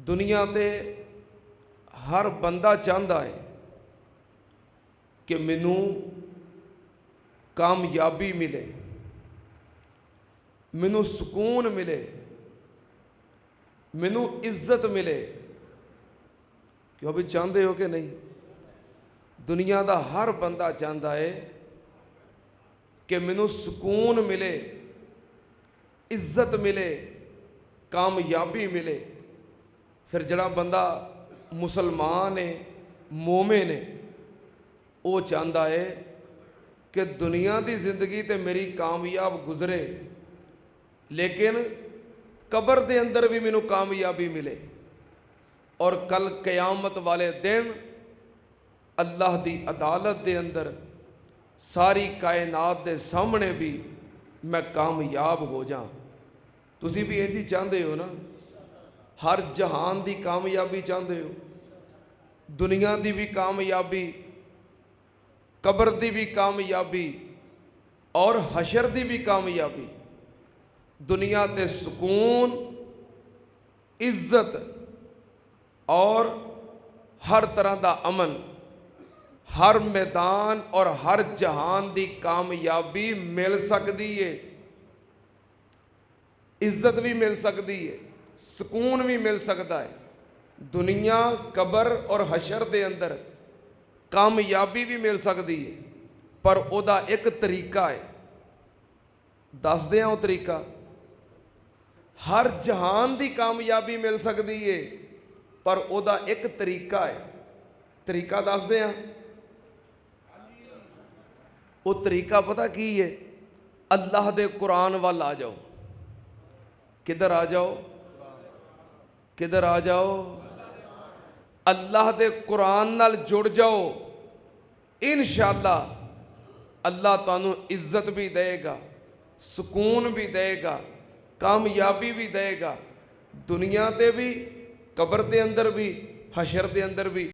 दुनिया ते हर बंदा चाहता है कि मैनू कामयाबी मिले, मैनू सुकून मिले, मैनू इज्जत मिले। क्यों भी चाहते हो कि नहीं? दुनिया का हर बंदा चाहता है कि मैनू सुकून मिले, इज्जत मिले, कामयाबी मिले। फिर जड़ा बंदा मुसलमान है, मोमिन है, वो चाहता है कि दुनिया की जिंदगी तो मेरी कामयाब गुजरे, लेकिन कबर के अंदर भी मैनू कामयाबी मिले और कल क़यामत वाले दिन अल्लाह की अदालत के अंदर सारी कायनात के सामने भी मैं कामयाब हो जा। तुसी भी इंज ही चाहते हो ना? हर जहान की कामयाबी चाहते हो, दुनिया की भी कामयाबी, कबर की भी कामयाबी और हशर की भी कामयाबी। दुनिया ते सुकून, इज्जत और हर तरह का अमन, हर मैदान और हर जहान की कामयाबी मिल सकती है। इज्जत भी मिल सकती है, सुकून भी मिल सकता है। दुनिया, कबर और हशर के अंदर कामयाबी भी मिल सकती है, पर उहदा एक तरीका है। दस दें वो तरीका। हर जहान की कामयाबी मिल सकती है, पर उहदा एक तरीका है। तरीका दस दें। वो तरीका पता की है? अल्लाह दे कुरान वाल आ जाओ। किधर आ जाओ? किधर आ जाओ? अल्लाह दे कुरान नाल जुड़ जाओ। इंशाअल्लाह अल्लाह तुहानू इज्जत भी देगा, सुकून भी देगा, कामयाबी भी देगा, दुनिया ते भी, कबर के अंदर भी, हशर के अंदर भी।